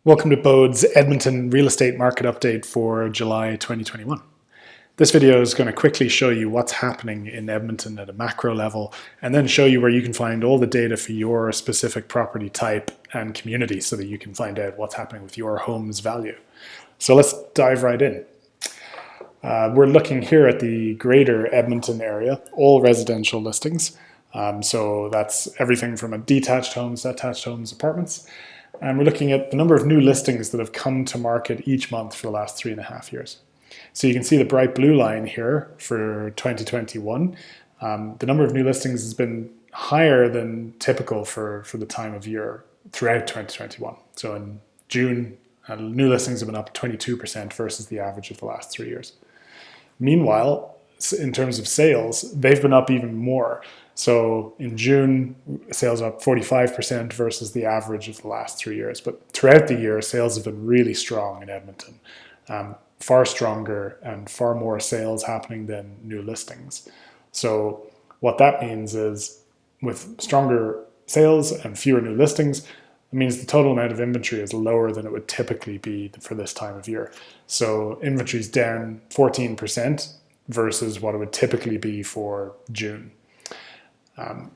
Welcome to Bōde's Edmonton real estate market update for July 2021. This video is going to quickly show you what's happening in Edmonton at a macro level and then show you where you can find all the data for your specific property type and community so that you can find out what's happening with your home's value. So let's dive right in. We're looking here at the greater Edmonton area, all residential listings. So that's everything from detached homes, attached homes, apartments. And we're looking at the number of new listings that have come to market each month for the last 3.5 years. So you can see the bright blue line here for 2021. The number of new listings has been higher than typical for the time of year throughout 2021. So in June, new listings have been up 22% versus the average of the last 3 years. Meanwhile, in terms of sales, they've been up even more. So in June, sales are up 45% versus the average of the last 3 years. But throughout the year, sales have been really strong in Edmonton, far stronger and far more sales happening than new listings. So what that means is with stronger sales and fewer new listings, it means the total amount of inventory is lower than it would typically be for this time of year. So inventory is down 14% versus what it would typically be for June. And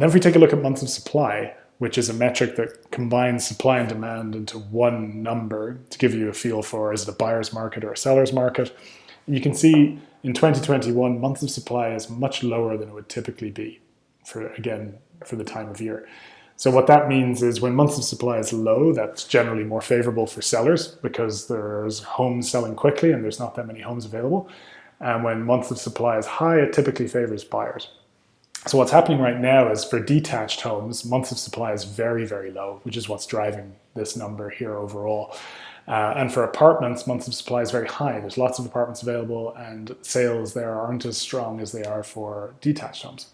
then if we take a look at months of supply, which is a metric that combines supply and demand into one number to give you a feel for is it a buyer's market or a seller's market, you can see in 2021, months of supply is much lower than it would typically be for the time of year. So what that means is when months of supply is low, that's generally more favorable for sellers because there's homes selling quickly and there's not that many homes available. And when months of supply is high, it typically favors buyers. So what's happening right now is for detached homes, months of supply is very, very low, which is what's driving this number here overall. And for apartments, months of supply is very high. There's lots of apartments available and sales there aren't as strong as they are for detached homes.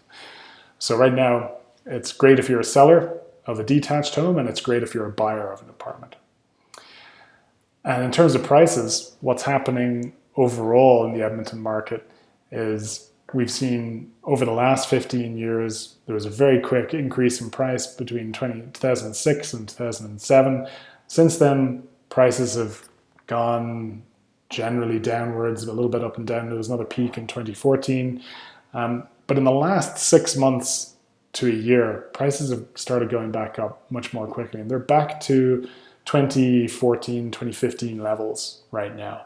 So right now, it's great if you're a seller of a detached home and it's great if you're a buyer of an apartment. And in terms of prices, what's happening overall in the Edmonton market is we've seen over the last 15 years, there was a very quick increase in price between 2006 and 2007. Since then, prices have gone generally downwards, a little bit up and down. There was another peak in 2014. But in the last 6 months to a year, prices have started going back up much more quickly. And they're back to 2014, 2015 levels right now.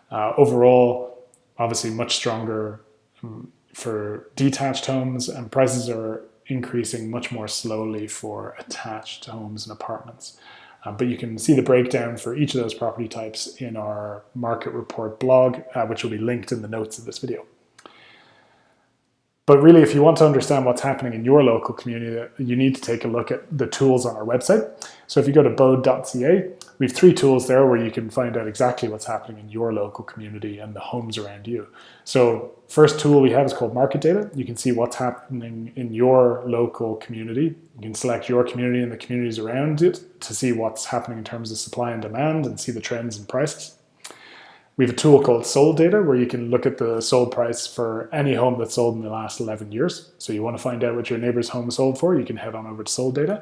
Overall, obviously much stronger for detached homes, and prices are increasing much more slowly for attached homes and apartments. But you can see the breakdown for each of those property types in our market report blog, which will be linked in the notes of this video. But really, if you want to understand what's happening in your local community, you need to take a look at the tools on our website. So if you go to Bōde.ca, we have 3 tools there where you can find out exactly what's happening in your local community and the homes around you. So first tool we have is called Market Data. You can see what's happening in your local community. You can select your community and the communities around it to see what's happening in terms of supply and demand and see the trends in prices. We have a tool called Sold Data where you can look at the sold price for any home that's sold in the last 11 years. So you want to find out what your neighbor's home sold for, you can head on over to Sold Data.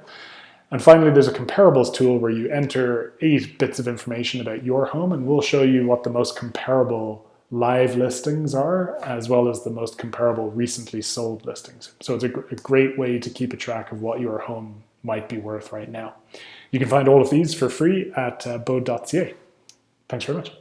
And finally, there's a comparables tool where you enter 8 bits of information about your home and we'll show you what the most comparable live listings are, as well as the most comparable recently sold listings. So it's a great way to keep a track of what your home might be worth right now. You can find all of these for free at Bōde.ca. Thanks very much.